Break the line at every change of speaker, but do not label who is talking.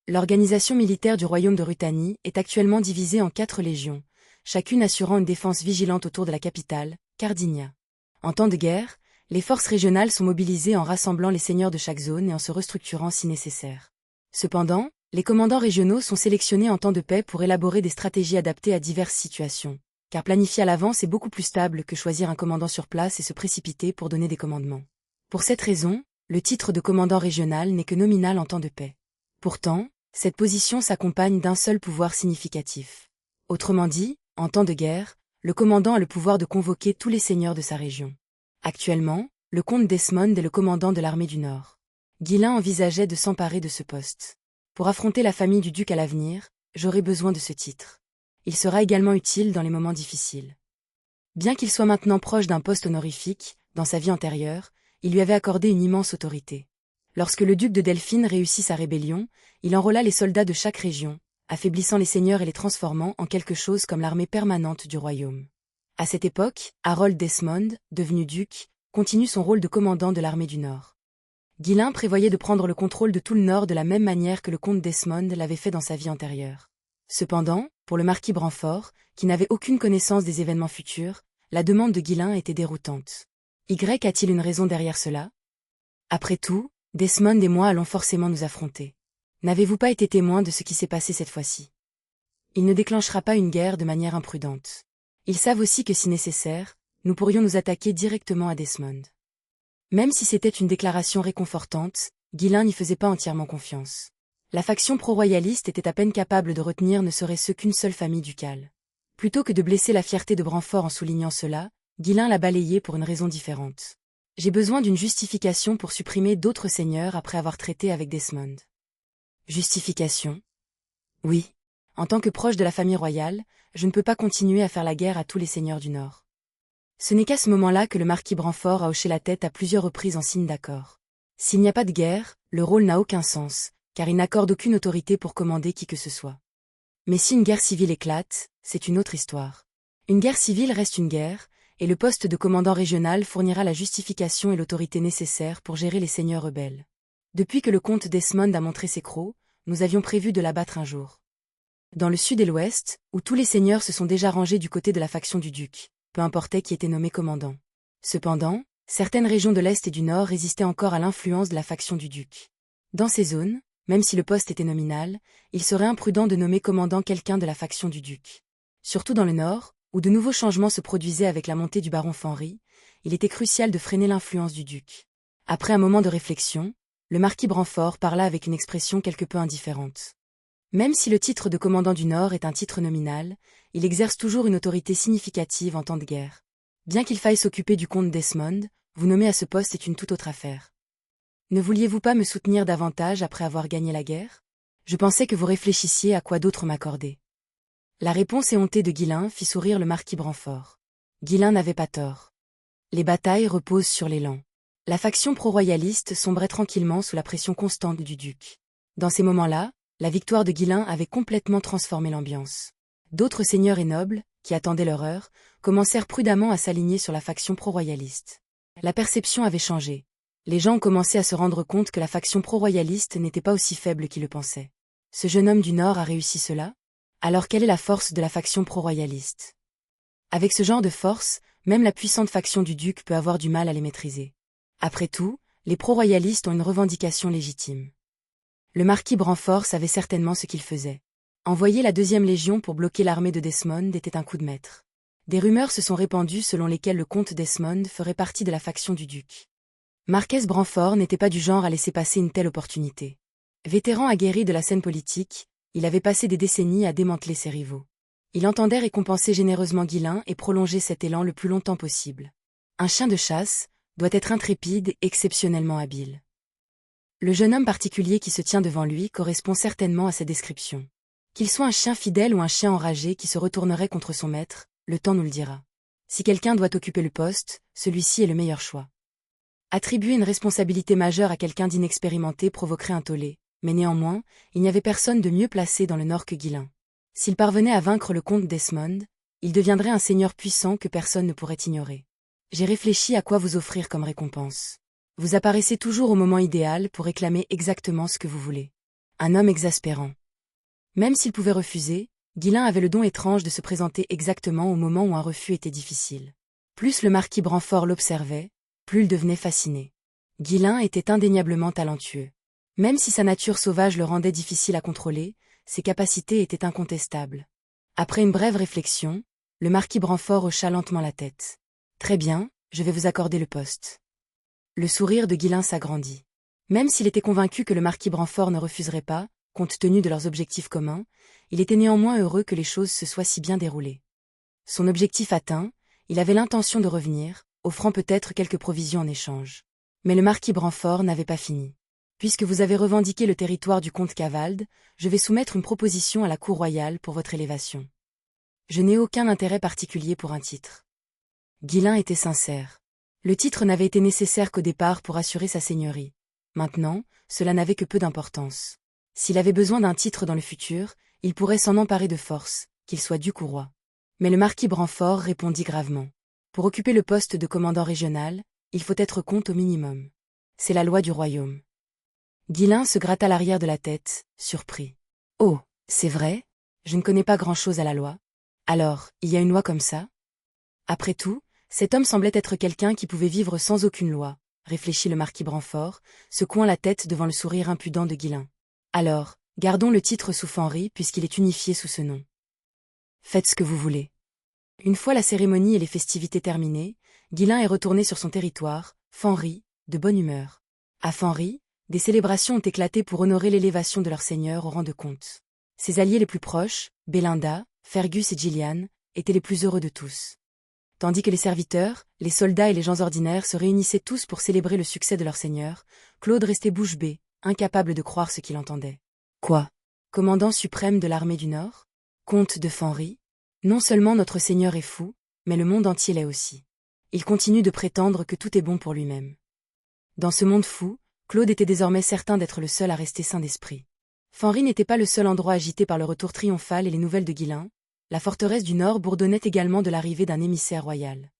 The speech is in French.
L'organisation militaire du royaume de Rutanie est actuellement divisée en 4 légions, chacune assurant une défense vigilante autour de la capitale, Cardinia. En temps de guerre, les forces régionales sont mobilisées en rassemblant les seigneurs de chaque zone et en se restructurant si nécessaire. Cependant, les commandants régionaux sont sélectionnés en temps de paix pour élaborer des stratégies adaptées à diverses situations, car planifier à l'avance est beaucoup plus stable que choisir un commandant sur place et se précipiter pour donner des commandements. Pour cette raison, le titre de commandant régional n'est que nominal en temps de paix. Pourtant, cette position s'accompagne d'un seul pouvoir significatif. Autrement dit, en temps de guerre, le commandant a le pouvoir de convoquer tous les seigneurs de sa région. Actuellement, le comte Desmond est le commandant de l'armée du Nord. Ghislain envisageait de s'emparer de ce poste. Pour affronter la famille du duc à l'avenir, j'aurai besoin de ce titre. Il sera également utile dans les moments difficiles. Bien qu'il soit maintenant proche d'un poste honorifique, dans sa vie antérieure, il lui avait accordé une immense autorité. Lorsque le duc de Delphine réussit sa rébellion, il enrôla les soldats de chaque région, affaiblissant les seigneurs et les transformant en quelque chose comme l'armée permanente du royaume. À cette époque, Harold Desmond, devenu duc, continue son rôle de commandant de l'armée du Nord. Ghislain prévoyait de prendre le contrôle de tout le Nord de la même manière que le comte Desmond l'avait fait dans sa vie antérieure. Cependant, pour le marquis Branfort, qui n'avait aucune connaissance des événements futurs, la demande de Ghislain était déroutante. A-t-il une raison derrière cela? Après tout, Desmond et moi allons forcément nous affronter. N'avez-vous pas été témoin de ce qui s'est passé cette fois-ci? Il ne déclenchera pas une guerre de manière imprudente. Ils savent aussi que si nécessaire, nous pourrions nous attaquer directement à Desmond. Même si c'était une déclaration réconfortante, Ghislain n'y faisait pas entièrement confiance. La faction pro-royaliste était à peine capable de retenir ne serait-ce qu'une seule famille ducale. Plutôt que de blesser la fierté de Branfort en soulignant cela, Ghislain l'a balayé pour une raison différente. J'ai besoin d'une justification pour supprimer d'autres seigneurs après avoir traité avec Desmond. Justification? Oui. En tant que proche de la famille royale, je ne peux pas continuer à faire la guerre à tous les seigneurs du Nord. Ce n'est qu'à ce moment-là que le marquis Branfort a hoché la tête à plusieurs reprises en signe d'accord. S'il n'y a pas de guerre, le rôle n'a aucun sens, car il n'accorde aucune autorité pour commander qui que ce soit. Mais si une guerre civile éclate, c'est une autre histoire. Une guerre civile reste une guerre, et le poste de commandant régional fournira la justification et l'autorité nécessaires pour gérer les seigneurs rebelles. Depuis que le comte Desmond a montré ses crocs, nous avions prévu de l'abattre un jour. Dans le sud et l'ouest, où tous les seigneurs se sont déjà rangés du côté de la faction du duc, peu importait qui était nommé commandant. Cependant, certaines régions de l'est et du nord résistaient encore à l'influence de la faction du duc. Dans ces zones, même si le poste était nominal, il serait imprudent de nommer commandant quelqu'un de la faction du duc. Surtout dans le nord, où de nouveaux changements se produisaient avec la montée du baron Fenry, il était crucial de freiner l'influence du duc. Après un moment de réflexion, le marquis Branfort parla avec une expression quelque peu indifférente. Même si le titre de commandant du Nord est un titre nominal, il exerce toujours une autorité significative en temps de guerre. Bien qu'il faille s'occuper du comte Desmond, vous nommer à ce poste est une toute autre affaire. Ne vouliez-vous pas me soutenir davantage après avoir gagné la guerre? Je pensais que vous réfléchissiez à quoi d'autre m'accorder. La réponse éhontée de Ghislain fit sourire le marquis Branfort. Ghislain n'avait pas tort. Les batailles reposent sur l'élan. La faction pro-royaliste sombrait tranquillement sous la pression constante du duc. Dans ces moments-là, la victoire de Ghislain avait complètement transformé l'ambiance. D'autres seigneurs et nobles, qui attendaient leur heure, commencèrent prudemment à s'aligner sur la faction pro-royaliste. La perception avait changé. Les gens ont commencé à se rendre compte que la faction pro-royaliste n'était pas aussi faible qu'ils le pensaient. Ce jeune homme du Nord a réussi cela? Alors quelle est la force de la faction pro-royaliste? Avec ce genre de force, même la puissante faction du duc peut avoir du mal à les maîtriser. Après tout, les pro-royalistes ont une revendication légitime. Le marquis Branfort savait certainement ce qu'il faisait. Envoyer la 2e légion pour bloquer l'armée de Desmond était un coup de maître. Des rumeurs se sont répandues selon lesquelles le comte Desmond ferait partie de la faction du duc. Marquès Branfort n'était pas du genre à laisser passer une telle opportunité. Vétéran aguerri de la scène politique, il avait passé des décennies à démanteler ses rivaux. Il entendait récompenser généreusement Ghislain et prolonger cet élan le plus longtemps possible. Un chien de chasse doit être intrépide et exceptionnellement habile. Le jeune homme particulier qui se tient devant lui correspond certainement à cette description. Qu'il soit un chien fidèle ou un chien enragé qui se retournerait contre son maître, le temps nous le dira. Si quelqu'un doit occuper le poste, celui-ci est le meilleur choix. Attribuer une responsabilité majeure à quelqu'un d'inexpérimenté provoquerait un tollé, mais néanmoins, il n'y avait personne de mieux placé dans le Nord que Ghislain. S'il parvenait à vaincre le comte Desmond, il deviendrait un seigneur puissant que personne ne pourrait ignorer. J'ai réfléchi à quoi vous offrir comme récompense. Vous apparaissez toujours au moment idéal pour réclamer exactement ce que vous voulez. Un homme exaspérant. Même s'il pouvait refuser, Guilain avait le don étrange de se présenter exactement au moment où un refus était difficile. Plus le marquis Branfort l'observait, plus il devenait fasciné. Guilain était indéniablement talentueux. Même si sa nature sauvage le rendait difficile à contrôler, ses capacités étaient incontestables. Après une brève réflexion, le marquis Branfort hocha lentement la tête. « Très bien, je vais vous accorder le poste. » Le sourire de Guilain s'agrandit. Même s'il était convaincu que le marquis Branfort ne refuserait pas, compte tenu de leurs objectifs communs, il était néanmoins heureux que les choses se soient si bien déroulées. Son objectif atteint, il avait l'intention de revenir, offrant peut-être quelques provisions en échange. Mais le marquis Branfort n'avait pas fini. « Puisque vous avez revendiqué le territoire du comte Cavalde, je vais soumettre une proposition à la cour royale pour votre élévation. Je n'ai aucun intérêt particulier pour un titre. » Guilain était sincère. Le titre n'avait été nécessaire qu'au départ pour assurer sa seigneurie. Maintenant, cela n'avait que peu d'importance. S'il avait besoin d'un titre dans le futur, il pourrait s'en emparer de force, qu'il soit duc ou roi. Mais le marquis Branfort répondit gravement. Pour occuper le poste de commandant régional, il faut être comte au minimum. C'est la loi du royaume. Guilain se gratta l'arrière de la tête, surpris. Oh, c'est vrai? Je ne connais pas grand-chose à la loi. Alors, il y a une loi comme ça? Après tout, cet homme semblait être quelqu'un qui pouvait vivre sans aucune loi, réfléchit le marquis Branfort, secouant la tête devant le sourire impudent de Guilain. Alors, gardons le titre sous Fanry puisqu'il est unifié sous ce nom. Faites ce que vous voulez. Une fois la cérémonie et les festivités terminées, Guilain est retourné sur son territoire, Fanry, de bonne humeur. À Fanry, des célébrations ont éclaté pour honorer l'élévation de leur seigneur au rang de comte. Ses alliés les plus proches, Belinda, Fergus et Gillian, étaient les plus heureux de tous. Tandis que les serviteurs, les soldats et les gens ordinaires se réunissaient tous pour célébrer le succès de leur seigneur, Claude restait bouche bée, incapable de croire ce qu'il entendait. Quoi? Commandant suprême de l'armée du Nord? Comte de Fanry? Non seulement notre seigneur est fou, mais le monde entier l'est aussi. Il continue de prétendre que tout est bon pour lui-même. Dans ce monde fou, Claude était désormais certain d'être le seul à rester sain d'esprit. Fanry n'était pas le seul endroit agité par le retour triomphal et les nouvelles de Guilain. La forteresse du Nord bourdonnait également de l'arrivée d'un émissaire royal.